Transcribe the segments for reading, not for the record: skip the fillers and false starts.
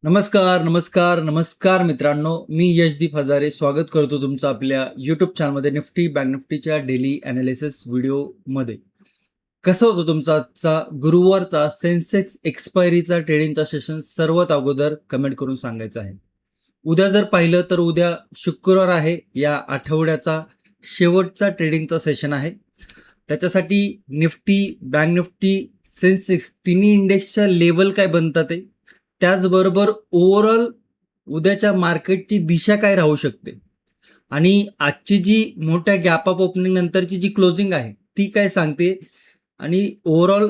नमस्कार, नमस्कार, नमस्कार मित्रांनो. मी यशदीप हजारे स्वागत करतो तुमचं आपल्या यूट्यूब चॅनलमध्ये निफ्टी बँक निफ्टीच्या डेली ॲनालिसिस व्हिडिओमध्ये. कसं होतं तुमचा आजचा गुरुवारचा सेन्सेक्स एक्सपायरीचा ट्रेडिंगचा सेशन सर्वात अगोदर कमेंट करून सांगायचं आहे. उद्या जर पाहिलं तर उद्या शुक्रवार आहे, या आठवड्याचा शेवटचा ट्रेडिंगचा सेशन आहे. त्याच्यासाठी निफ्टी, बँक निफ्टी, सेन्सेक्स तिन्ही इंडेक्सच्या लेवल काय बनतात ते, त्याचबरोबर ओव्हरऑल उद्याच्या मार्केटची दिशा काय राहू शकते आणि आजची जी मोठ्या गॅप अप ओपनिंग नंतरची जी क्लोजिंग आहे ती काय सांगते आणि ओव्हरऑल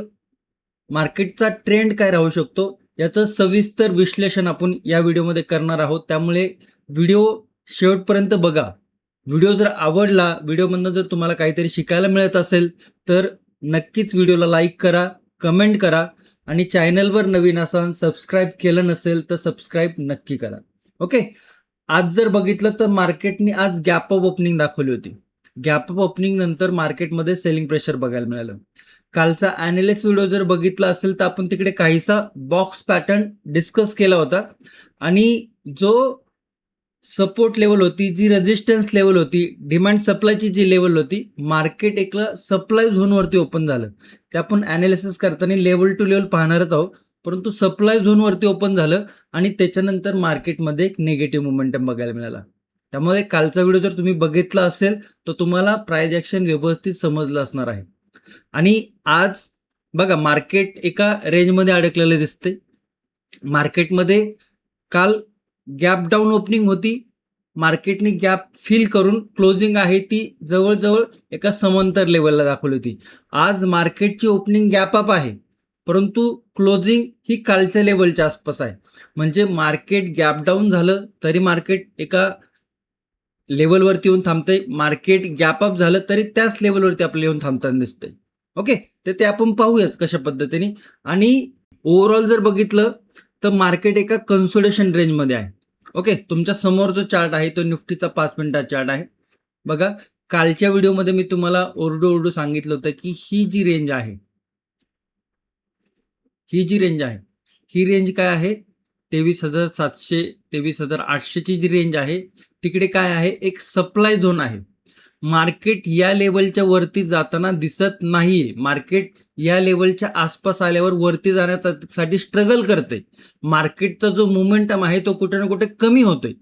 मार्केटचा ट्रेंड काय राहू शकतो याचं सविस्तर विश्लेषण आपण या व्हिडिओमध्ये करणार आहोत. त्यामुळे व्हिडिओ शेवटपर्यंत बघा. व्हिडिओ जर आवडला, व्हिडिओमधनं जर तुम्हाला काहीतरी शिकायला मिळत असेल तर नक्कीच व्हिडिओला लाईक करा, कमेंट करा आणि चॅनलवर नवीन असाल, सबस्क्राईब केलं नसेल तर सबस्क्राईब नक्की करा. ओके. आज जर बघितलं तर मार्केटने आज गॅप अप ओपनिंग दाखवली होती. गॅप अप ओपनिंग नंतर मार्केटमध्ये सेलिंग प्रेशर बघायला मिळालं. कालचा ॲनालिस्ट व्हिडिओ जर बघितला असेल तर आपण तिकडे काहीसा बॉक्स पॅटर्न डिस्कस केला होता आणि जो सपोर्ट लेवल होती, जी रेजिस्टन्स लेवल होती, डिमांड सप्लायची जी लेवल होती, मार्केट एकला सप्लाय झोनवरती ओपन झालं. ते आपण ॲनालिसिस करताना लेवल टू लेवल पाहणारच आहोत, परंतु सप्लाय झोनवरती ओपन झालं आणि त्याच्यानंतर मार्केटमध्ये एक निगेटिव्ह मोमेंटम बघायला मिळाला. त्यामुळे कालचा व्हिडिओ जर तुम्ही बघितला असेल तर तुम्हाला प्राइस ॲक्शन व्यवस्थित समजलं असणार आहे. आणि आज बघा मार्केट एका रेंजमध्ये अडकलेलं दिसते. मार्केटमध्ये काल गॅप डाऊन ओपनिंग होती. मार्केटने गॅप फिल करून क्लोजिंग आहे ती जवळजवळ एका समांतर लेवलला दाखवली होती. आज मार्केटची ओपनिंग गॅप अप आहे, परंतु क्लोजिंग ही कालच्या लेवलच्या आसपास आहे. म्हणजे मार्केट गॅप डाऊन झालं तरी मार्केट एका लेवलवरती येऊन थांबतंय. मार्केट गॅप अप झालं तरी त्याच लेवलवरती आपल्याला येऊन थांबताना दिसतंय. ओके, तर ते आपण पाहूयाच कशा पद्धतीने. आणि ओव्हरऑल जर बघितलं तर मार्केट एका कन्सोलिडेशन रेंजमध्ये आहे. ओके, तुमच्या समोर जो चार्ट आहे तो निफ्टीचा 5 मिनिटाचा चार्ट आहे. बघा, कालच्या व्हिडिओमध्ये मी तुम्हाला ओरडू सांगितलं होतं की ही जी रेंज आहे, ही रेंज काय आहे, 23,700 23,800ची जी रेंज आहे तिकडे काय आहे, एक सप्लाय झोन आहे. मार्केट या लेवलच्या वरती जाताना दिसत नाहीये. मार्केट या लेवलच्या आसपास आल्यावर वरती जाण्यासाठी स्ट्रगल करते. मार्केटचा जो मोमेंटम आहे तो कुठे ना कुठे कमी होतोय.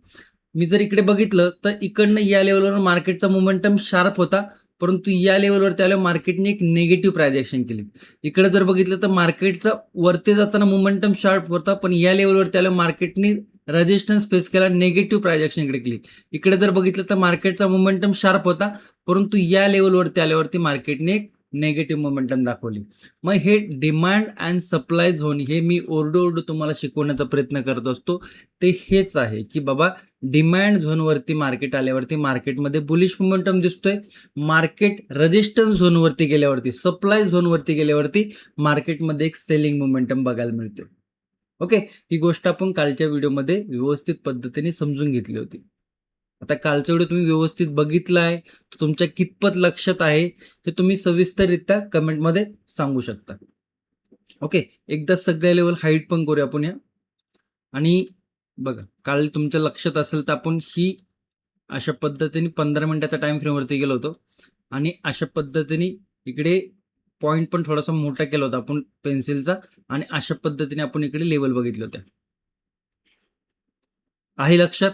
मी जर इकडे बघितलं तर इकडनं या लेवलवर मार्केटचा मोमेंटम शार्प होता, परंतु या लेवलवरती आल्यावर मार्केटने एक निगेटिव्ह प्राइस ॲक्शन केली. इकडे जर बघितलं तर मार्केटचा वरती जाताना मोमेंटम शार्प होता, पण या लेवलवरती आल्यावर मार्केटने रेजिस्टन्स फेस केला, निगेटिव्ह प्राइस ॲक्शन इकडे केली. इकडे जर बघितलं तर मार्केटचा मोमेंटम शार्प होता, परंतु या लेवलवरती आल्यावरती मार्केटने एक निगेटिव्ह मोमेंटम दाखवली. मग हे डिमांड अँड सप्लाय झोन हे मी ओरडू तुम्हाला शिकवण्याचा प्रयत्न करत असतो. ते हेच आहे की बाबा डिमांड झोनवरती मार्केट आल्यावरती मार्केटमध्ये बुलिश मोमेंटम दिसतोय. मार्केट रेजिस्टन्स झोनवरती गेल्यावरती, सप्लाय झोनवरती गेल्यावरती मार्केटमध्ये एक सेलिंग मोमेंटम बघायला मिळते. ओके, ही गोष्ट आपण कालच्या व्हिडिओमध्ये व्यवस्थित पद्धतीने समजून घेतली होती. आता कालचा व्हिडिओ तुम्ही व्यवस्थित बघितला आहे, तुमच्या कितपत लक्षात आहे हे तुम्ही सविस्तररित्या कमेंटमध्ये सांगू शकता. ओके, एकदा सगळ्या लेवल हाईट पण करूया आपण या. आणि बघा, काल तुमच्या लक्षात असेल तर आपण ही अशा पद्धतीने 15 मिनिटाच्या टाइम फ्रेमवरती गेलो होतो आणि अशा पद्धतीने इकडे पॉईंट पण थोडासा मोठा केला होता आपण पेन्सिलचा आणि अशा पद्धतीने आपण इकडे लेवल बघितले होते. आहे लक्षात?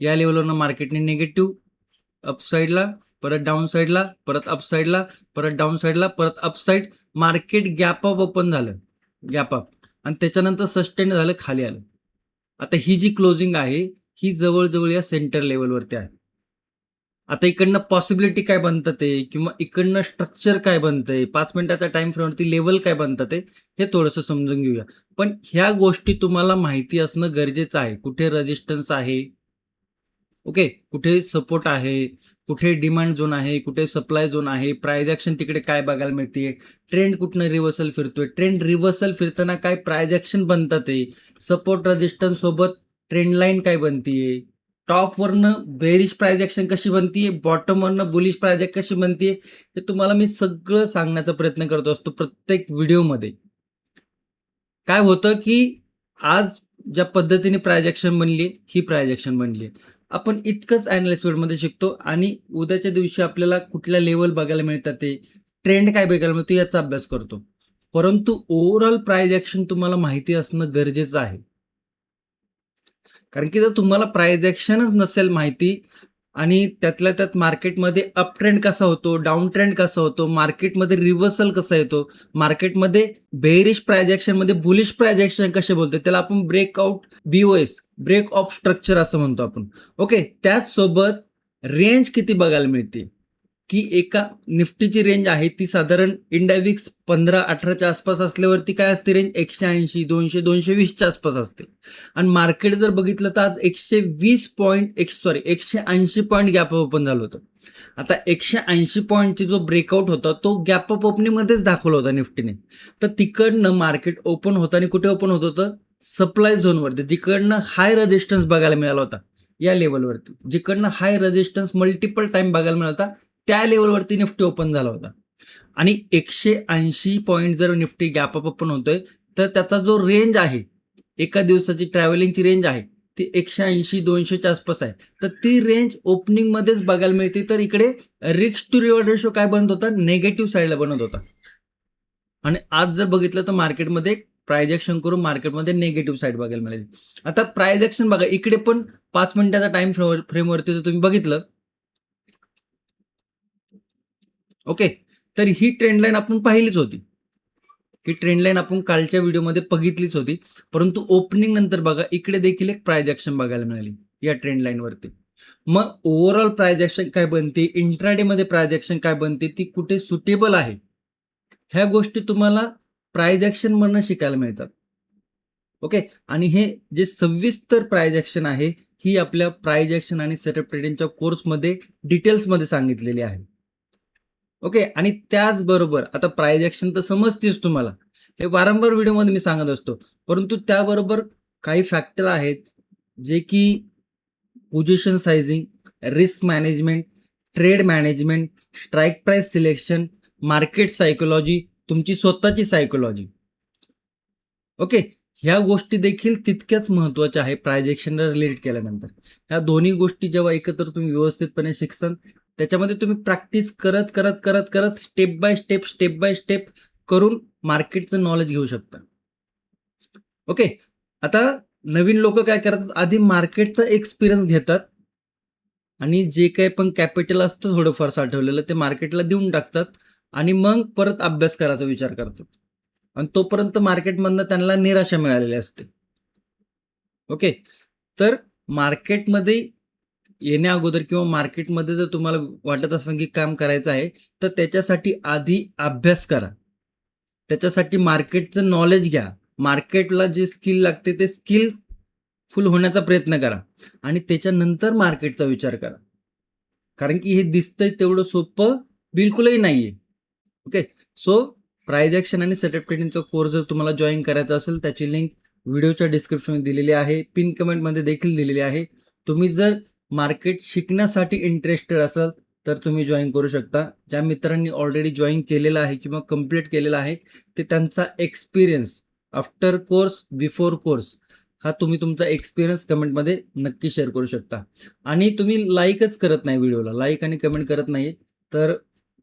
या लेवलवरनं मार्केटने निगेटिव्ह अपसाईडला, परत डाऊन साईडला, परत अपसाईडला, परत डाऊन साईडला, परत upside, market gap up open झालं, गॅप अप, आणि त्याच्यानंतर सस्टेन झालं, खाली आलं. आता ही जी क्लोजिंग आहे ही जवळजवळ या सेंटर लेवलवरती आहे. आता इकडनं पॉसिबिलिटी काय बनतं ते, किंवा इकडनं स्ट्रक्चर काय बनतंय, 5 मिनिटाच्या टाइम फ्रेमवरती लेवल काय बनतं ते, हे थोडंसं समजून घेऊया. पण ह्या गोष्टी तुम्हाला माहिती असणं गरजेचं आहे. कुठे रेजिस्टन्स आहे, ओके, कुठे सपोर्ट आहे, कुठे डिमांड झोन आहे, कुठे सप्लाय झोन आहे, प्राइस ॲक्शन तिकडे काय बघायला मिळते, ट्रेंड कुठनं रिव्हर्सल फिरतोय, ट्रेंड रिव्हर्सल फिरताना काय प्राइस ॲक्शन बनतात, सपोर्ट रेजिस्टन्स सोबत ट्रेंड लाईन काय बनतीये, टॉपवरनं बेरिश प्राइस ॲक्शन कशी बनतीये, बॉटमवरनं बुलिश प्राइस ॲक्शन कशी बनतीये, हे तुम्हाला मी सगळं सांगण्याचा प्रयत्न करत असतो प्रत्येक व्हिडिओमध्ये. काय होतं की आज ज्या पद्धतीने प्राइस ॲक्शन बनली ही प्राइस ॲक्शन बनली. आपण इतकंच ॲनालिसिस वर्ल्डमध्ये शिकतो आणि उद्याच्या दिवशी आपल्याला कुठल्या लेवल बघायला मिळतात ते ट्रेंड काय बघायला मिळतो याचा अभ्यास करतो. परंतु ओव्हरऑल प्राइस ॲक्शन तुम्हाला माहिती असणं गरजेचं आहे. कारण की जर तुम्हाला प्राइस ॲक्शनच नसेल माहिती आणि त्यातल्या त्यात मार्केटमध्ये अप ट्रेंड कसा होतो, डाऊन ट्रेंड कसा होतो, मार्केटमध्ये रिव्हर्सल कसा येतो, मार्केटमध्ये बेअरिश प्राइस ॲक्शनमध्ये बुलिश प्राइस ॲक्शन कसे बोलतो, त्याला आपण breakout BOS break of structure असं म्हणतो आपण. ओके, त्याचसोबत रेंज किती बघायला मिळते, की एका निफ्टीची रेंज आहे ती साधारण इंडायविक्स 15-18च्या आसपास असल्यावरती काय असते रेंज 180, 200, 220च्या आसपास असते. आणि मार्केट जर बघितलं तर आज 180 पॉईंट गॅप ओपन झालं होतं. आता 180 पॉईंटची जो ब्रेकआउट होता तो गॅप अप ओपनिंगमध्येच दाखवला होता निफ्टीने. तर तिकडनं मार्केट ओपन होताना कुठे ओपन होत होतं, सप्लाय झोनवरती, जिकडनं हाय रेजिस्टन्स बघायला मिळाला होता या लेवलवरती, जिकडनं हाय रेजिस्टन्स मल्टिपल टाइम बघायला मिळाला होता त्या लेवलवरती निफ्टी ओपन झाला होता. आणि 180 पॉईंट जर निफ्टी गॅप अप ओपन होतोय तर त्याचा जो रेंज आहे, एका दिवसाची ट्रॅव्हलिंगची रेंज आहे ती 180-200च्या आसपास आहे. तर ती रेंज ओपनिंगमध्येच बघायला मिळते. तर इकडे रिस्क टू रिवॉर्ड रेशो काय बनत होता, निगेटिव्ह साईडला बनत होता. आणि आज जर बघितलं तर मार्केटमध्ये प्राइस ॲक्शन करून मार्केटमध्ये निगेटिव्ह साईड बघायला मिळेल. आता प्राइस ॲक्शन बघा, इकडे पण 5 मिनिटाचा टाइम फ्रेमवरती जर तुम्ही बघितलं, ओके, तर ही ट्रेंड लाईन आपण पाहिलीच होती. ही ट्रेंड लाईन आपण कालच्या व्हिडिओमध्ये बघितलीच होती. परंतु ओपनिंग नंतर बघा इकडे देखील एक प्राइस ॲक्शन बघायला मिळाली या ट्रेंड लाईनवरती. मग ओव्हरऑल प्राइस ॲक्शन काय बनते, इंट्राडेमध्ये प्राइस ॲक्शन काय बनते, ती कुठे सुटेबल आहे, ह्या गोष्टी तुम्हाला प्राइस ॲक्शन मधनं शिकायला मिळतात. ओके, आणि हे जे सविस्तर प्राइस ॲक्शन आहे ही आपल्या प्राइस ॲक्शन आणि सेटअप ट्रेडिंगच्या कोर्समध्ये डिटेल्समध्ये सांगितलेली आहे. ओके, आणि त्याचबरोबर आता प्राइस ॲक्शन तर समजतेच तुम्हाला, हे वारंवार व्हिडिओमध्ये मी सांगत असतो. परंतु त्याबरोबर काही फॅक्टर आहेत जे की position sizing, risk management, trade management, strike price selection, market psychology, तुमची स्वतःची सायकोलॉजी. ओके, ह्या गोष्टी देखील तितक्याच महत्त्वाच्या आहे प्राइस ॲक्शनला रिलेट केल्यानंतर. ह्या दोन्ही गोष्टी जेव्हा एकत्र तुम्ही व्यवस्थितपणे शिकसाल, त्याच्यामध्ये तुम्ही प्रॅक्टिस करत करत करत करत स्टेप बाय स्टेप करून मार्केटचं नॉलेज घेऊ शकता. ओके, आता नवीन लोक काय करतात, आधी मार्केटचा एक्सपिरियन्स घेतात आणि जे काही पण कॅपिटल असतं थोडंफार साठवलेलं ते मार्केटला देऊन टाकतात आणि मग परत अभ्यास करायचा विचार करतात. आणि तोपर्यंत मार्केटमधनं त्यांना निराशा मिळालेली असते. ओके, तर मार्केटमध्ये येण्या अगोदर किंवा मार्केटमध्ये जर तुम्हाला वाटत असेल की काम करायचं आहे तर त्याच्यासाठी आधी अभ्यास करा. त्याच्यासाठी मार्केटचं नॉलेज घ्या. मार्केटला जे स्किल लागते ते स्किल फुल होण्याचा प्रयत्न करा आणि त्याच्यानंतर मार्केटचा विचार करा. कारण की हे दिसतंय तेवढं सोपं बिलकुलही नाहीये. ओके, सो प्राइस ॲक्शन आणि सेटअप ट्रेडिंगचा कोर्स जर तुम्हाला जॉईन करायचा असेल त्याची लिंक व्हिडिओच्या डिस्क्रिप्शनमध्ये दिलेली आहे, पिन कमेंटमध्ये देखील दिलेली आहे. तुम्ही जर मार्केट शिकण्यासाठी इंटरेस्टेड असाल तर तुम्ही जॉईन करू शकता. ज्या मित्रांनी ऑलरेडी जॉईन केलेलं आहे किंवा कंप्लीट केलेलं आहे ते त्यांचा experience after course, before course हा तुम्ही तुमचा एक्सपिरियन्स कमेंटमध्ये नक्की शेअर करू शकता. आणि तुम्ही लाईकच करत नाही व्हिडिओला, लाईक आणि कमेंट करत नाही, तर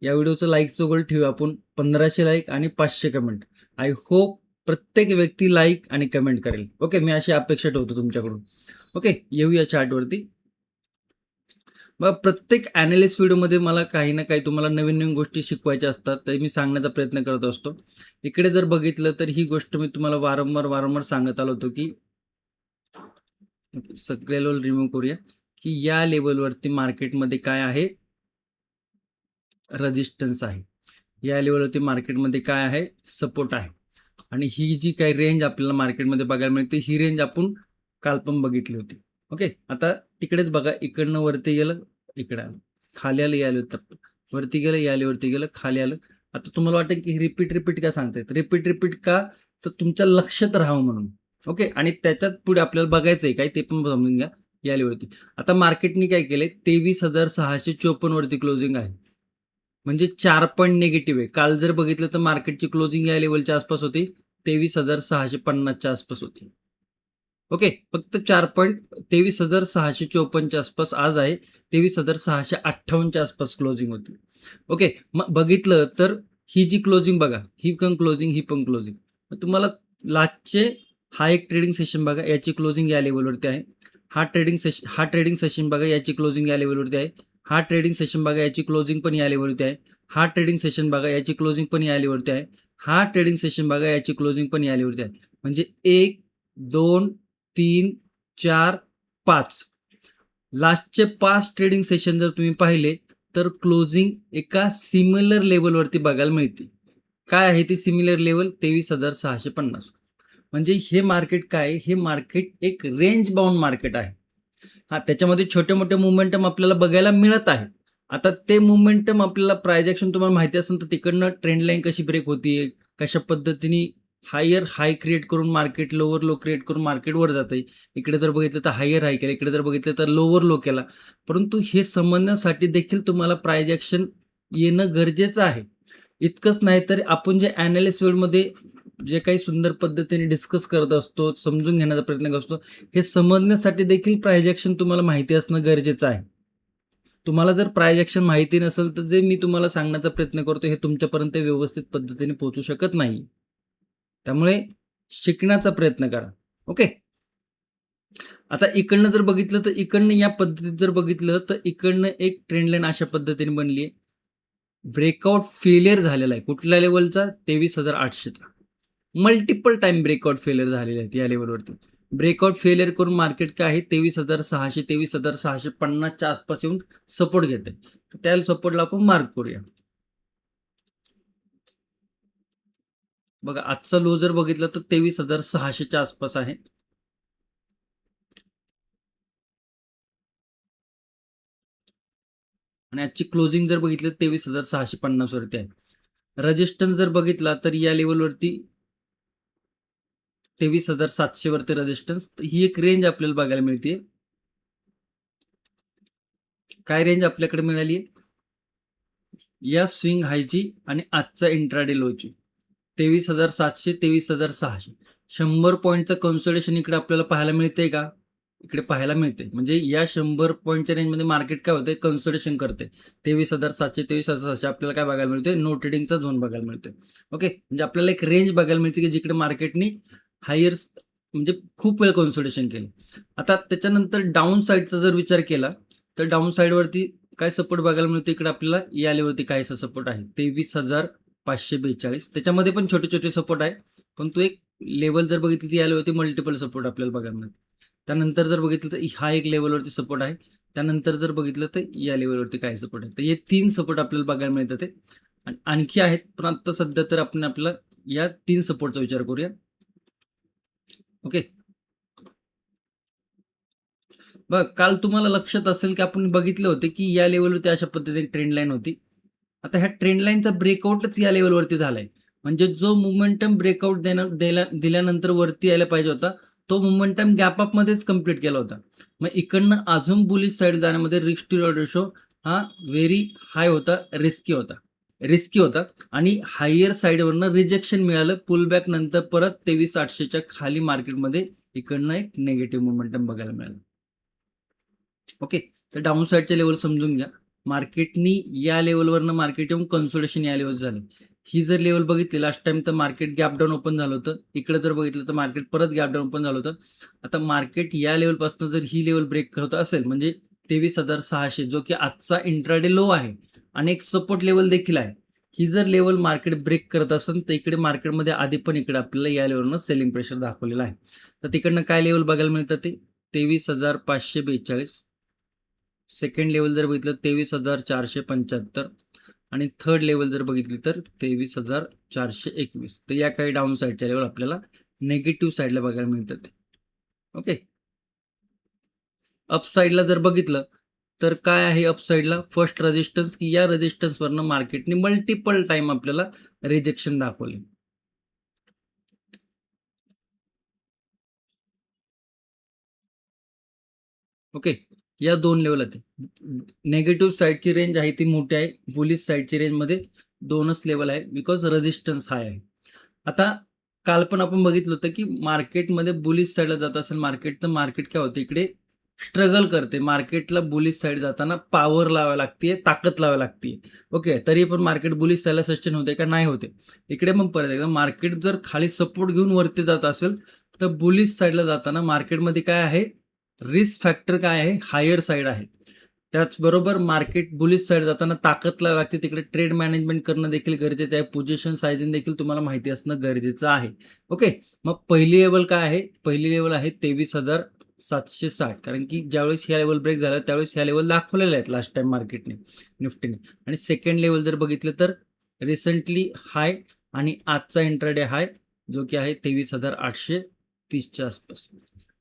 या व्हिडिओचं लाईकचं गोल ठेवूया आपण 1500 लाईक आणि 500 कमेंट. आय होप प्रत्येक व्यक्ती लाईक आणि कमेंट करेल. ओके, मी अशी अपेक्षा ठेवतो तुमच्याकडून. ओके, येऊया चार्टवरती. मग प्रत्येक ॲनालिस्ट व्हिडिओमध्ये मला काही ना काही तुम्हाला नवीन नवीन गोष्टी शिकवायच्या असतात, तर मी सांगण्याचा प्रयत्न करत असतो. इकडे जर बघितलं तर ही गोष्ट मी तुम्हाला वारंवार सांगत आलो होतो की सगळे लेवल रिमूव्ह करूया, की या लेवलवरती मार्केटमध्ये काय आहे, रेजिस्टन्स आहे. या लेवलवरती मार्केटमध्ये काय आहे, सपोर्ट आहे. आणि ही जी काही रेंज आपल्याला मार्केटमध्ये बघायला मिळते ही रेंज आपण काल पण बघितली होती. ओके, आता तिकडेच बघा, इकडनं वरती गेलं, इकडे आलं, खाली आलं, यायला तर वरती गेलं, यायला वरती गेलं, खाली आलं. आता तुम्हाला वाटेल की रिपीट का सांगतायत, रिपीट का, तर तुमच्या लक्षात राहावं म्हणून. ओके, आणि त्याच्यात पुढे आपल्याला बघायचं आहे काय ते पण समजून घ्या. या लेवलवरती आता मार्केटने काय केले, 23,654 वरती क्लोजिंग आहे, म्हणजे 4 पॉईंट निगेटिव्ह आहे. काल जर बघितलं तर मार्केटची क्लोजिंग या लेवलच्या आसपास होती, 23,650च्या आसपास होती. ओके, फक्त 4,23,654च्या आसपास आज आहे. 23,658च्या आसपास क्लोजिंग होती. ओके, मग बघितलं तर ही जी क्लोजिंग बघा, ही पण क्लोजिंग, ही पण क्लोजिंग. तुम्हाला लास्टचे हा एक ट्रेडिंग सेशन बघा, याची क्लोजिंग या लेवलवरती आहे. हा ट्रेडिंग सेशन बघा, याची क्लोजिंग या लेवलवरती आहे. हा ट्रेडिंग सेशन बघा, याची क्लोजिंग पण या लेवलवरती आहे. हा ट्रेडिंग सेशन बघा, याची क्लोजिंग पण या लेवलवरती आहे. हा ट्रेडिंग सेशन बघा, याची क्लोजिंग पण या लेवलवरती आहे. म्हणजे 1, 2, 3, 4, 5 लास्टचे 5 ट्रेडिंग सेशन जर तुम्ही पाहिले तर क्लोजिंग एका सिमिलर लेवलवरती बघायला मिळते. काय आहे ती सिमिलर लेवल? 23,650. म्हणजे हे मार्केट काय आहे? हे मार्केट एक रेंज बाउंड मार्केट आहे. हा, त्याच्यामध्ये छोटे मोठे मुवमेंटम आपल्याला बघायला मिळत आहे. आता ते मुवमेंटम आपल्याला प्राइस ॲक्शन तुम्हाला माहिती असेल तर तिकडनं ट्रेंड लाईन कशी ब्रेक होतीये, कशा पद्धतीने हायर हाय क्रिएट करून मार्केट लोअर लो क्रिएट करून मार्केट वर जाते. इकडे जर बघितलं तर हायर हाय केला, इकडे जर बघितलं तर लोअर लो केला. परंतु हे समजण्यासाठी देखील तुम्हाला प्राइस ॲक्शन येणं गरजेचं आहे. इतकंच नाही तर आपण जे ॲनालिस्ट वेळमध्ये जे काही सुंदर पद्धतीने डिस्कस करत असतो, समजून घेण्याचा प्रयत्न करतो, हे समजण्यासाठी देखील प्राइस ॲक्शन तुम्हाला माहिती असणं गरजेचं आहे. तुम्हाला जर प्राइस ॲक्शन माहिती नसेल तर जे मी तुम्हाला सांगण्याचा प्रयत्न करतो हे तुमच्यापर्यंत व्यवस्थित पद्धतीने पोहोचू शकत नाही. त्यामुळे शिकण्याचा प्रयत्न करा. ओके. आता इकडनं जर बघितलं तर इकडनं या पद्धतीत जर बघितलं तर इकडनं एक ट्रेंड लाईन अशा पद्धतीने बनली आहे. ब्रेकआउट फेलियर झालेला आहे. कुठल्या लेवलचा? 23,800चा. मल्टिपल टाइम ब्रेकआउट फेलियर झालेले आहेत या लेवलवरती. ब्रेकआउट फेलियर करून मार्केट काय आहे 23,600 23,650च्या आसपास येऊन सपोर्ट घेते. तर त्या सपोर्टला आपण मार्क करूया. बघा आजचा लो जर बघितला तर 23,600च्या आसपास आहे. आणि आजची क्लोजिंग जर बघितलं 23,650 वरती आहे. रेजिस्टन्स जर बघितला तर या लेवलवरती 23,700 वरती रेजिस्टन्स. ही एक रेंज आपल्याला बघायला मिळते. काय रेंज आपल्याकडे मिळाली आहे? या स्विंग हायची आणि आजचा इंट्राडे लोची 23,700 23,600 100 पॉईंटचं कन्सोलेशन इकडे आपल्याला पाहायला मिळते का? इकडे पाहायला मिळते. म्हणजे या 100 पॉईंटच्या रेंजमध्ये मार्केट काय होते? कन्सोलेशन करते. 23,700 23,700 आपल्याला काय बघायला मिळते? नो ट्रेडिंगचा झोन बघायला मिळते. ओके, म्हणजे आपल्याला एक रेंज बघायला मिळते की जिकडे मार्केटनी हायर म्हणजे खूप वेळ कन्सोलेशन केले. आता त्याच्यानंतर डाऊन साईडचा जर विचार केला तर डाऊन साईडवरती काय सपोर्ट बघायला मिळतो? इकडे आपल्याला या लेवलवरती काहीसा सपोर्ट आहे 23,542. त्याच्यामध्ये पण छोटे छोटे सपोर्ट आहे. पण तो एक लेवल जर बघितली ती या लेवलवरती मल्टिपल सपोर्ट आपल्याला बघायला मिळते. त्यानंतर जर बघितलं तर हा एक लेवलवरती सपोर्ट आहे. त्यानंतर जर बघितलं तर या लेवलवरती काय सपोर्ट आहे. तर हे 3 सपोर्ट आपल्याला बघायला मिळतात ते. आणि आणखी आहेत पण आता सध्या तर आपण आपला या 3 सपोर्टचा विचार करूया. ओके. बघ काल तुम्हाला लक्षात असेल की आपण बघितले होते की या लेवलवरती अशा पद्धतीने ट्रेंड लाईन होती. आता ह्या ट्रेंड लाईनचा ब्रेकआउटच या लेवलवरती झालाय. म्हणजे जो मोमेंटम ब्रेकआउट दिल्यानंतर वरती यायला पाहिजे होता तो मोमेंटम गॅप अप मध्येच कंप्लीट केला होता. मग इकडनं अजून बुलिश साईड जाण्यामध्ये रिस्क टू रिवॉर्ड रेशो हा व्हेरी हाय होता, रिस्की होता आणि हायर साईडवरनं रिजेक्शन मिळालं. पुलबॅक नंतर परत 23,800च्या खाली मार्केटमध्ये इकडनं एक निगेटिव्ह मोमेंटम बघायला मिळालं. ओके, तर डाऊन साईडचे लेवल समजून घ्या. मार्केटनी या लेवलवरनं मार्केट येऊन कन्सोलेशन या लेवल झालं. ही जर लेवल बघितली लास्ट टाइम तर मार्केट गॅप डाऊन ओपन झालं होतं. इकडे जर बघितलं तर मार्केट परत गॅप डाऊन ओपन झालं होतं. आता मार्केट या लेवलपासून जर ही लेवल ब्रेक होत असेल म्हणजे 23,600 जो की आजचा इंट्राडे लो आहे आणि एक सपोर्ट लेवल देखील आहे. ही जर लेवल मार्केट ब्रेक करत असेल तर इकडे मार्केटमध्ये आधी पण इकडे आपल्याला या लेवलनं सेलिंग प्रेशर दाखवलेला आहे. तर तिकडनं काय लेवल बघायला मिळतं ते 23,542. सेकंड लेवल जर बघितलं 23,475 आणि थर्ड लेवल जर बघितली तर 23,421. तर या काही डाऊन साईडच्या लेवल आपल्याला नेगेटिव्ह साईडला बघायला मिळतात. ओके, अप साईडला जर बघितलं तर काय आहे अप साईडला? फर्स्ट रेजिस्टन्स की या रेजिस्टन्सवरनं मार्केटने मल्टिपल टाइम आपल्याला रिजेक्शन दाखवले. ओके, या 2 लेवल आहेत. नेगेटिव्ह साईडची रेंज आहे ती मोठी आहे. बुलिश साईडची रेंजमध्ये 2च लेवल आहे बिकॉज रेजिस्टन्स हाय आहे. आता काल पण आपण बघितलं होतं की मार्केटमध्ये बुलिश साईडला जात असेल मार्केट, तर मार्केट काय होतं इकडे स्ट्रगल करते. मार्केटला बुलिश साईड जाताना पॉवर लावावी लागते, ताकद लावावी लागते. ओके, तरी पण मार्केट बुलिश साईडला सस्टेन होते का नाही होते. इकडे मग परत एकदा मार्केट जर खाली सपोर्ट घेऊन वरती जात असेल तर बुलिश साईडला जाताना मार्केटमध्ये काय आहे, रिस्क फॅक्टर काय आहे, हायर साईड आहे. त्याचबरोबर मार्केट बुलिश साईड जाताना ताकद लावावी लागते. तिकडे ट्रेड मॅनेजमेंट करणं देखील गरजेचं आहे. पोझिशन सायझिंग देखील तुम्हाला माहिती असणं गरजेचं आहे. ओके, मग पहिली लेवल काय आहे, पहिली लेवल आहे 23,760. कारण की ज्यावेळेस ह्या लेवल ब्रेक झाला त्यावेळेस ह्या लेवल दाखवलेल्या आहेत लास्ट टाइम मार्केटने, निफ्टीने. आणि सेकंड लेवल जर बघितलं तर रिसेंटली हाय आणि आजचा इंट्राडे हाय जो की आहे 23,830च्या आसपास.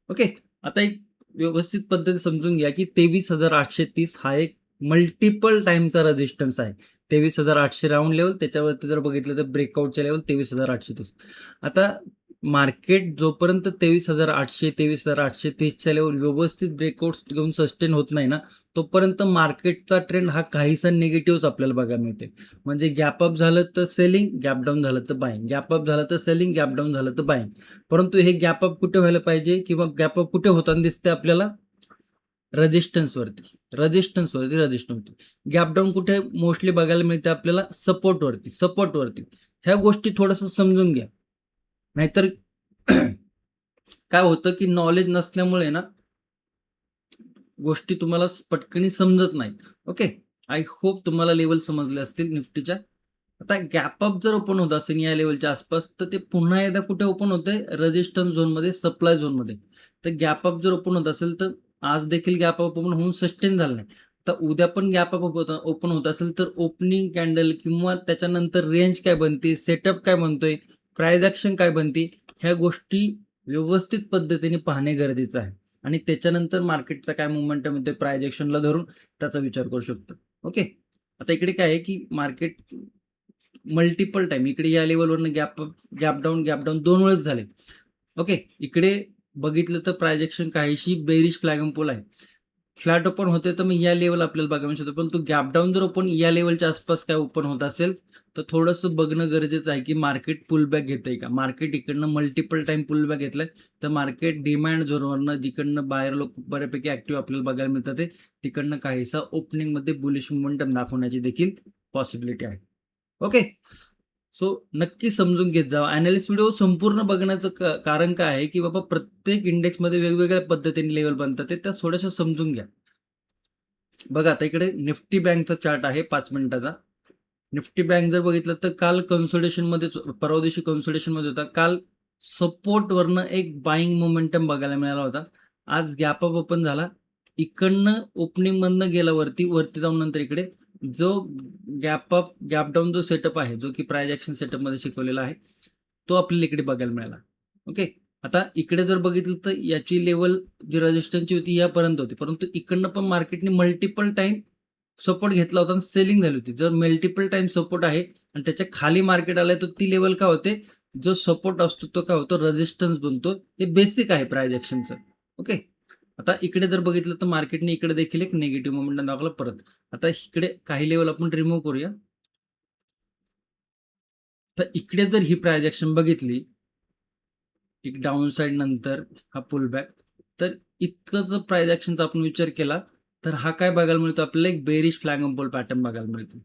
ओके, आता एक व्यवस्थित पद्धती समजून घ्या की 23,830 हा एक मल्टिपल टाइमचा रेजिस्टन्स आहे. 23,800 राऊंड लेवल, त्याच्यावरती जर बघितलं तर ब्रेकआउटच्या लेवल 23,830. आता मार्केट जोपर्यंत 23,800 23,830च्या लेवल व्यवस्थित ब्रेकआउट घेऊन सस्टेन होत नाही ना, तोपर्यंत मार्केटचा ट्रेंड हा काहीसा निगेटिव्हच आपल्याला बघायला मिळते. म्हणजे गॅप अप झालं तर सेलिंग, गॅप डाऊन झालं तर बाईंग, गॅप अप झालं तर सेलिंग, गॅप डाऊन झालं तर बाईंग. परंतु हे गॅप अप कुठे व्हायला पाहिजे किंवा गॅप अप कुठे होताना दिसते आपल्याला, रेजिस्टन्सवरती. गॅप डाऊन कुठे मोस्टली बघायला मिळते आपल्याला, सपोर्टवरती. ह्या गोष्टी थोडंसं समजून घ्या. नाहीतर काय होतं की नॉलेज नसल्यामुळे ना गोष्टी तुम्हाला पटकनी समजत नाहीत. ओके, आय होप तुम्हाला लेवल समजले असतील निफ्टीच्या. आता गॅप अप जर ओपन होत असेल या लेवलच्या आसपास तर ते पुन्हा एकदा कुठे ओपन होते, रेजिस्टन्स झोनमध्ये, सप्लाय झोनमध्ये. तर गॅप अप जर ओपन होत असेल तर आज देखील गॅप अप ओपन होऊन सस्टेन झालं नाही, तर उद्या पण गॅप अप ओपन होत असेल तर ओपनिंग कॅन्डल किंवा त्याच्यानंतर रेंज काय बनते, सेटअप काय बनतोय, प्राइस ॲक्शन काय बनते, ह्या गोष्टी व्यवस्थित पद्धतीने पाहणे गरजेचं आहे. आणि त्याच्यानंतर मार्केटचा काय मुवमेंटम येते प्राइस ॲक्शनला धरून त्याचा विचार करू शकतो. ओके, आता इकडे काय आहे की मार्केट मल्टिपल टाइम इकडे या लेवलवरनं गॅप डाऊन 2 वेळेस झाले. ओके, इकडे बघितलं तर प्राइस ॲक्शन काहीशी बेरिश फ्लॅग अँड पोल आहे. फ्लॅट ओपन होते तर मग या लेवल आपल्याला बघायला मिळू शकतो, पण तो गॅप डाऊन जर ओपन या लेवलच्या आसपास काय ओपन होत असेल तर थोडंसं बघणं गरजेचं आहे की मार्केट पुलबॅक घेतंय का. मार्केट इकडनं मल्टिपल टाइम पुलबॅक घेतलंय तर मार्केट डिमांड झोनवरनं जिकडनं बाहेर लोक बऱ्यापैकी ऍक्टिव्ह आपल्याला बघायला मिळतात तिकडनं काहीसा ओपनिंगमध्ये बुलिश मोमेंटम दाखवण्याची देखील पॉसिबिलिटी आहे. ओके, सो नक्की समजून घेत जावा. ॲनालिस्ट व्हिडिओ संपूर्ण बघण्याचं कारण काय आहे की बाबा प्रत्येक इंडेक्समध्ये वेगवेगळ्या पद्धतीने लेवल बनतात त्या थोड्याशा समजून घ्या. बघा आता इकडे निफ्टी बँकचा चार्ट आहे 5 मिनिटाचा. निफ्टी बँक जर बघितलं तर काल कन्सोलिडेशनमध्ये, परवा दिवशी कन्सोलिडेशनमध्ये होता. काल सपोर्टवरनं एक बाईंग मोमेंटम बघायला मिळाला होता. आज गॅप अप ओपन झाला, इकडनं ओपनिंगमधनं गेला वरती जाऊन नंतर इकडे जो गॅप डाऊन जो सेटअप आहे, जो की प्राइस ॲक्शन सेटअपमध्ये शिकवलेला आहे, तो आपल्याला इकडे बघायला मिळाला. ओके, आता इकडे जर बघितलं तर याची लेवल जी रेजिस्टन्सची होती यापर्यंत होती, परंतु इकडनं पण मार्केटने मल्टिपल टाइम सपोर्ट घेतला होता आणि सेलिंग झाली होती. जर मल्टिपल टाइम सपोर्ट आहे आणि त्याच्या खाली मार्केट आलंय तर ती लेवल काय होते, जो सपोर्ट असतो तो काय होतो, रेजिस्टन्स बनतो. हे बेसिक आहे प्राइस ॲक्शनचं. ओके, आता इकडे जर बघितलं तर मार्केटने इकडे देखील एक निगेटिव्ह मोमेंटम दाखवला परत. आता इकडे काही लेवल आपण रिमूव्ह करूया. तर इकडे जर ही प्राइस ॲक्शन बघितली, एक डाऊन साईड नंतर हा पुलबॅक, तर इतकं जर प्राइस ॲक्शनचा आपण विचार केला तर हा काय बघायला मिळतो आपल्याला, एक bearish flag and pole pattern बघायला मिळतो.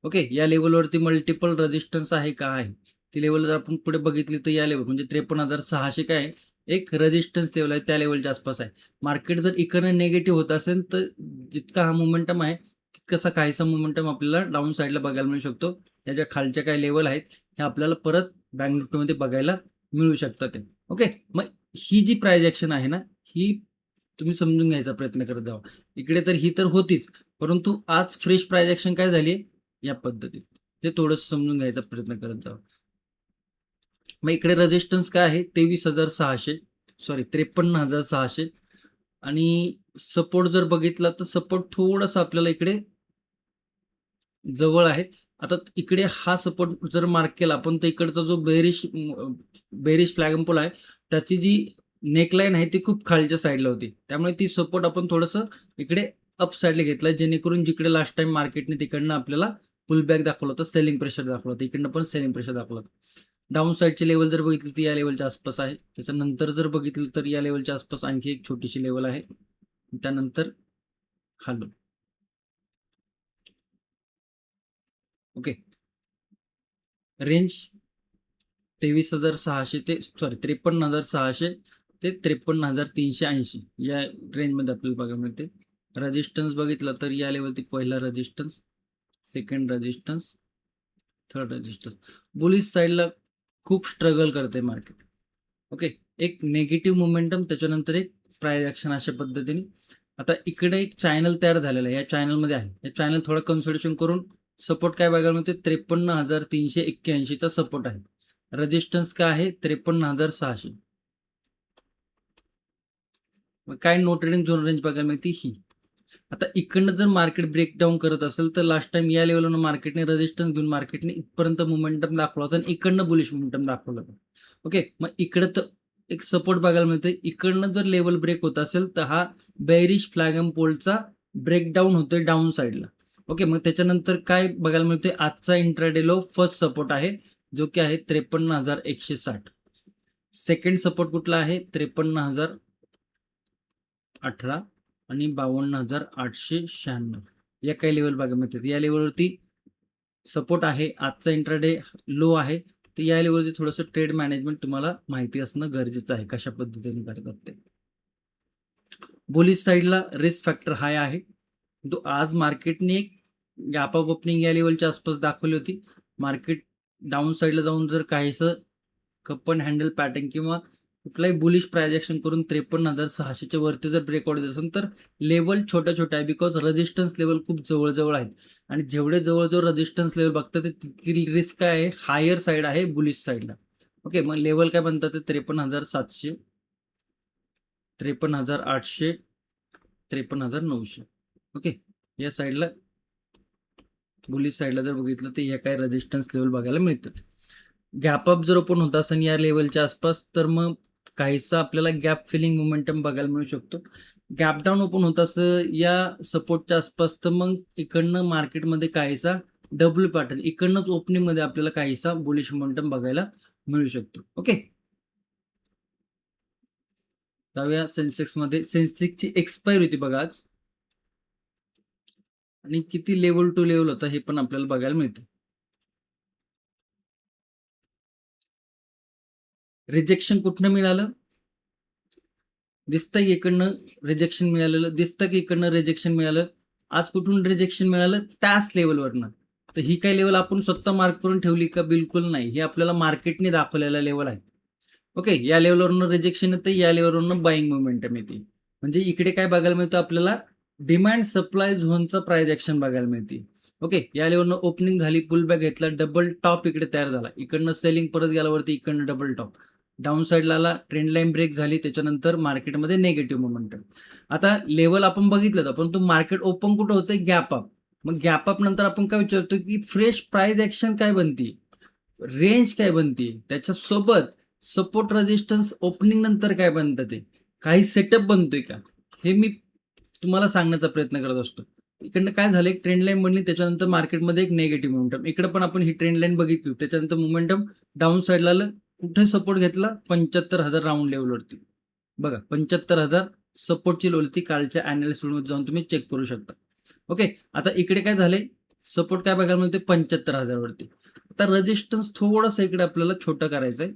ओके, या लेवलवरती मल्टिपल रेजिस्टन्स आहे का आहे, ती लेवल जर आपण पुढे बघितली तर या लेवल म्हणजे 53,600 काय आहे, एक रेजिस्टन्स लेवल आहे, त्या लेवलच्या आसपास आहे. मार्केट जर इकडनं निगेटिव्ह होत असेल तर जितका हा मोमेंटम आहे तितकासा काहीसा मोमेंटम आपल्याला डाऊन साईडला बघायला मिळू शकतो. याच्या खालच्या काही लेवल आहेत हे आपल्याला परत बँक निफ्टीमध्ये बघायला मिळू शकतात. ओके, मग ही जी प्राइस ॲक्शन आहे ना, ही तुम्ही समजून घ्यायचा प्रयत्न करत जावा. इकडे तर ही तर होतीच, परंतु आज फ्रेश प्राइस ॲक्शन काय झाली या पद्धतीत, हे थोडंसं समजून घ्यायचा प्रयत्न करत जावा. मग इकडे रेजिस्टन्स काय आहे, 53,600 आणि सपोर्ट जर बघितला तर सपोर्ट थोडंसं आपल्याला इकडे जवळ आहे. आता इकडे हा सपोर्ट जर मार्क केला आपण तर इकडचा जो बेरिश फ्लॅग अँड पोल आहे त्याची जी नेकलाईन आहे ती खूप खालच्या साईडला होती, त्यामुळे ती सपोर्ट आपण थोडंसं इकडे अप साईडला घेतला, जेणेकरून जिकडे लास्ट टाइम मार्केटने तिकडनं आपल्याला पुल बॅक दाखवलं होतं, सेलिंग प्रेशर दाखवलं होतं, इकडनं पण सेलिंग प्रेशर दाखवलं होतं. डाऊन साईडची लेवल जर बघितली तर या लेवलच्या आसपास आहे. त्याच्यानंतर जर बघितलं तर या लेवलच्या आसपास आणखी एक छोटीशी लेवल आहे. त्यानंतर हालो. ओके. रेंज 23,600 ते 53,600 ते 53,380 या रेंजमध्ये आपल्याला बघायला मिळते. रेजिस्टन्स बघितलं तर या लेवलती पहिला resistance, second resistance, third resistance. Bullish साईडला खूप स्ट्रगल करते मार्केट. ओके. एक नेगेटिव्ह मोमेंटम, त्याच्यानंतर एक प्राइस ॲक्शन, अशा पद्धतीने. आता इकडे एक चॅनल तयार झालेला आहे, या चॅनलमध्ये आहे. या चॅनल थोडं कन्सोलिडेशन करून सपोर्ट काय बघायला मिळते, 53,381चा सपोर्ट आहे. रेजिस्टन्स काय आहे, 53,600. काय नो ट्रेडिंग झोन रेंज बघायला मिळते ही. आता इकडनं जर मार्केट ब्रेकडाऊन करत असेल तर लास्ट टाइम या लेवलवर मार्केटने रेजिस्टन्स घेऊन मार्केटने इथपर्यंत मोमेंटम दाखवला होता आणि इकडनं बुलिश मोमेंटम दाखवलं होतं. ओके. मग इकडं तर एक सपोर्ट बघायला मिळतोय. इकडनं जर लेवल ब्रेक होत असेल तर हा बेरिश फ्लॅग एंड पोलचा ब्रेकडाऊन होतोय डाऊन साईडला. ओके. मग त्याच्यानंतर काय बघायला मिळतोय, आजचा इंट्राडे लो फर्स्ट सपोर्ट आहे, जो की आहे 53,160. सेकंड सपोर्ट कुठला आहे, 53,018 आणि 52,896 या काही लेवल बघायला मिळतात. या लेवलवरती सपोर्ट आहे, आजचा इंट्राडे लो आहे. तर या लेवलवरती थोडंसं ट्रेड मॅनेजमेंट तुम्हाला माहिती असणं गरजेचं आहे, कशा पद्धतीने करतात ते. बुलिश साईडला रिस्क फॅक्टर हाय आहे. तो आज मार्केटने एक गॅप अप ओपनिंग या लेवलच्या आसपास दाखवली होती. मार्केट डाऊन साईडला जाऊन जर काहीसं कप अँड हँडल पॅटर्न किंवा कुठलाही बुलिश प्रायजेक्शन करून 53,600च्या वरती जर ब्रेकआउट देत असेल तर लेवल छोट्या छोट्या आहे, बिकॉज रेजिस्टन्स लेवल खूप जवळजवळ आहेत. आणि जेवढे जवळजवळ रेजिस्टन्स लेवल बघतात ते तितकी रिस्क काय आहे, हायर साईड आहे बुलिश साईडला. ओके. मग लेवल काय म्हणतात ते 53,700, 53,800, 53,900. ओके. या साईडला बुलिश साईडला जर बघितलं तर या काही रेजिस्टन्स लेवल बघायला मिळतात. गॅप अप जर ओपन होत असेल या लेवलच्या आसपास तर मग काहीसा आपल्याला गॅप फिलिंग मोमेंटम बघायला मिळू शकतो. गॅप डाऊन ओपन होत असं या सपोर्टच्या आसपास तर मग इकडनं मार्केटमध्ये काहीसा डब्ल्यू पॅटर्न, इकडनंच ओपनिंगमध्ये आपल्याला काहीसा बुलिश मोमेंटम बघायला मिळू शकतो. ओके. जाऊया सेन्सेक्समध्ये. सेन्सेक्सची एक्सपायरी होती बघा आज, आणि किती लेवल टू लेवल होता हे पण आपल्याला बघायला मिळतं. रिजेक्शन कुठनं मिळालं, दिसतं की इकडनं रिजेक्शन मिळालेलं, दिसतं की इकडनं रिजेक्शन मिळालं. आज कुठून रिजेक्शन मिळालं, त्याच लेवलवरनं. तर ही काही लेवल आपण स्वतः मार्क करून ठेवली का, बिलकुल नाही. हे आपल्याला मार्केटने दाखवलेला लेवल आहे. ओके. या लेवलवरनं रिजेक्शन येतं, या लेवलवरनं बाईंग मोमेंटम येते. म्हणजे इकडे काय बघायला मिळतं आपल्याला, डिमांड सप्लाय झोनचं प्राइस ॲक्शन बघायला मिळते. ओके. या लेवलनं ओपनिंग झाली, पुल बॅक घेतला, डबल टॉप इकडे तयार झाला, इकडनं सेलिंग परत गेल्यावरती इकडनं डबल टॉप, डाऊन साईडला आला, ट्रेंड लाईन ब्रेक झाली, त्याच्यानंतर मार्केटमध्ये नेगेटिव्ह मोमेंटम. आता लेवल आपण बघितलं परंतु मार्केट ओपन कुठं होतं, गॅप अप. मग गॅप अप नंतर आपण काय विचारतो की फ्रेश प्राइस ॲक्शन काय बनते, रेंज काय बनते, त्याच्यासोबत सपोर्ट रेजिस्टन्स ओपनिंग नंतर काय बनतं, ते काही सेटअप बनतोय का, हे मी तुम्हाला सांगण्याचा प्रयत्न करत असतो. इकडनं काय झालं, एक ट्रेंड लाईन बनली, त्याच्यानंतर मार्केटमध्ये एक नेगेटिव्ह मोमेंटम. इकडे पण आपण ही ट्रेंड लाईन बघितली, त्याच्यानंतर मोमेंटम डाऊन साईडला आलं. कुठे सपोर्ट घेतला, 75,000 राऊंड लेवलवरती. बघा 75,000 सपोर्टची लेवल ती कालच्या अॅनालिसिस मध्ये जाऊन तुम्ही चेक करू शकता. ओके. आता इकडे काय झाले, सपोर्ट काय बघायला मिळते 75,000 वरती. आता रेजिस्टन्स थोडंसं इकडे आपल्याला छोटं करायचं आहे,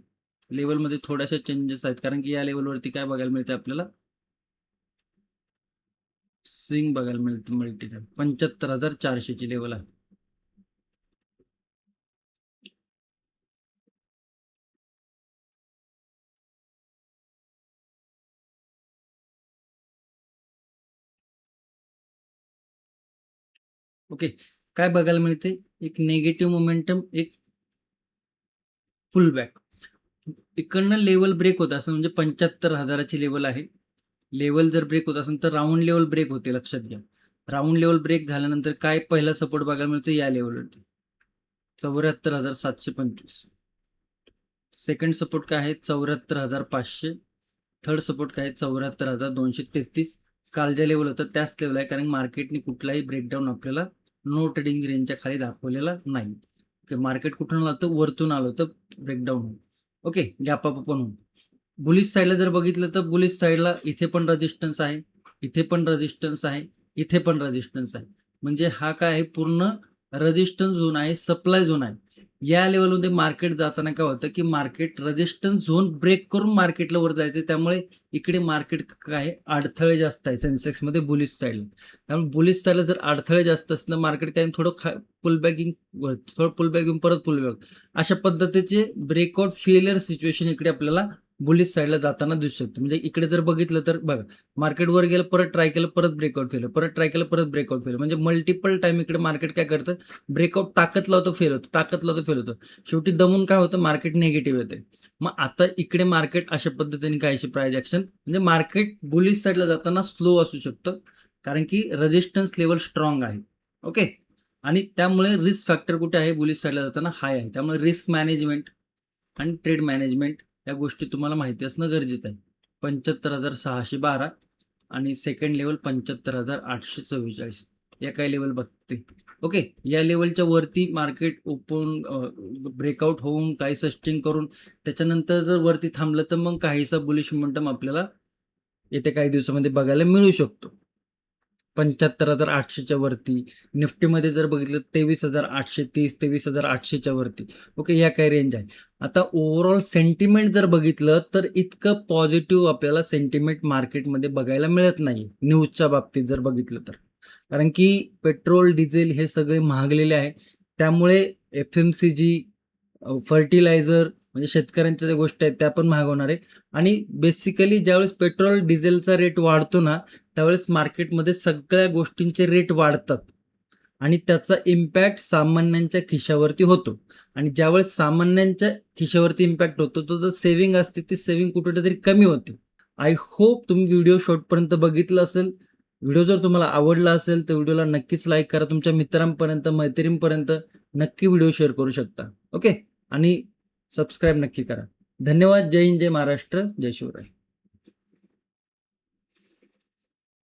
लेवलमध्ये थोड्याशा चेंजेस आहेत, कारण की या लेवलवरती काय बघायला मिळते आपल्याला, स्विंग बघायला मिळते मल्टी. 75,400ची लेवल आहे. ओके. काय बघायला मिळते, एक नेगेटिव्ह मोमेंटम, एक फुल बॅक. इकडनं लेवल ब्रेक होत असेल म्हणजे 75,000ची लेवल आहे. लेवल जर ब्रेक होत असेल तर राऊंड लेवल ब्रेक होते, लक्षात घ्या. राऊंड लेवल ब्रेक झाल्यानंतर काय पहिला सपोर्ट बघायला मिळतो, या लेवलवरती 74,725. सेकंड सपोर्ट काय आहे, 74,500. थर्ड सपोर्ट काय आहे, 74,233. काल ज्या लेवल होतं त्याच लेवल आहे, कारण मार्केटने कुठलाही ब्रेकडाऊन आपल्याला नो ट्रेडिंग रेंजच्या खाली दाखवलेला नाही. ओके, मार्केट कुठून आलं तर वरतून आलं तर ब्रेकडाऊन होईल. ओके, गॅप अप पण होईल. बुलिश साईडला जर बघितलं तर बुलिश साईडला इथे पण रेजिस्टन्स आहे, इथे पण रेजिस्टन्स आहे, इथे पण रेजिस्टन्स आहे. म्हणजे हा काय आहे, पूर्ण रेजिस्टन्स झोन आहे, सप्लाय झोन आहे. या लेवलमध्ये मार्केट जाताना काय होतं की मार्केट रेजिस्टन्स झोन ब्रेक करून मार्केटला वर जायचं. त्यामुळे इकडे मार्केट काय अडथळे जास्त आहे सेन्सेक्समध्ये बुलिश साईडला. त्यामुळे बुलिश साईडला जर अडथळे जास्त असलं मार्केट काय थोडं पुलबॅकिंग, थोडं पुलबॅकिंग परत पुलबॅक, अशा पद्धतीचे ब्रेकआउट फेलियर सिच्युएशन इकडे आपल्याला बुलिश साईडला जाताना दिसू शकते. म्हणजे इकडे जर बघितलं तर बघा, मार्केट वर गेलं, परत ट्राय केलं, परत ब्रेकआउट फेल, परत ट्राय केलं, परत ब्रेकआउट फेल. म्हणजे मल्टिपल टाइम इकडे मार्केट काय करतं, ब्रेकआउट ताकद लावतो, फेल होतं, ताकद लावतो, फेल होतं. शेवटी दमून काय होतं, मार्केट निगेटिव्ह येते. मग आता इकडे मार्केट अशा पद्धतीने कायशी प्राइस ऍक्शन, म्हणजे मार्केट बुलिश साईडला जाताना स्लो असू शकतं, कारण की रेजिस्टन्स लेवल स्ट्रॉंग आहे. ओके, आणि त्यामुळे रिस्क फॅक्टर कुठे आहे, बुलिश साईडला जाताना हाय आहे. त्यामुळे रिस्क मॅनेजमेंट आणि ट्रेड मॅनेजमेंट या गोष्टी तुम्हाला माहिती असणं गरजेचं आहे. 75,612 आणि सेकंड लेवल 75,844 या काही लेवल बघते. ओके, या लेवलच्या वरती मार्केट ओपन ब्रेकआउट होऊन काही सस्टेन करून त्याच्यानंतर जर वरती थांबलं तर मग काहीसा बुलिश मोमेंटम आपल्याला येत्या काही दिवसामध्ये बघायला मिळू शकतो. 75,800च्या वरती. निफ्टीमध्ये जर बघितलं 23,830, 23,800च्या वरती. ओके, या काही रेंज आहे. आता ओव्हरऑल सेंटिमेंट जर बघितलं तर इतकं पॉझिटिव्ह आपल्याला सेंटिमेंट मार्केटमध्ये बघायला मिळत नाही न्यूजच्या बाबतीत जर बघितलं तर. कारण की पेट्रोल, डिझेल हे सगळे महागलेले आहे. त्यामुळे FMCG, फर्टिलायझर म्हणजे शेतकऱ्यांच्या ज्या गोष्टी आहेत त्या पण महाग होणार आहे. आणि बेसिकली ज्यावेळेस पेट्रोल डिझेलचा रेट वाढतो ना, त्यावेळेस मार्केटमध्ये सगळ्या गोष्टींचे रेट वाढतात आणि त्याचा इम्पॅक्ट सामान्यांच्या खिशावरती होतो. आणि ज्यावेळेस सामान्यांच्या खिशावरती इम्पॅक्ट होतो, तो जो सेव्हिंग असते ती सेव्हिंग कुठेतरी कमी होते. आय होप तुम्ही व्हिडिओ शेवटपर्यंत बघितला असेल. व्हिडिओ जर तुम्हाला आवडला असेल तर व्हिडिओला नक्कीच लाईक करा. तुमच्या मित्रांपर्यंत, मैत्रिणींपर्यंत नक्की व्हिडिओ शेअर करू शकता. ओके, आणि सबस्क्राईब नक्की करा. धन्यवाद. जय हिंद, जय महाराष्ट्र, जय शिवराय.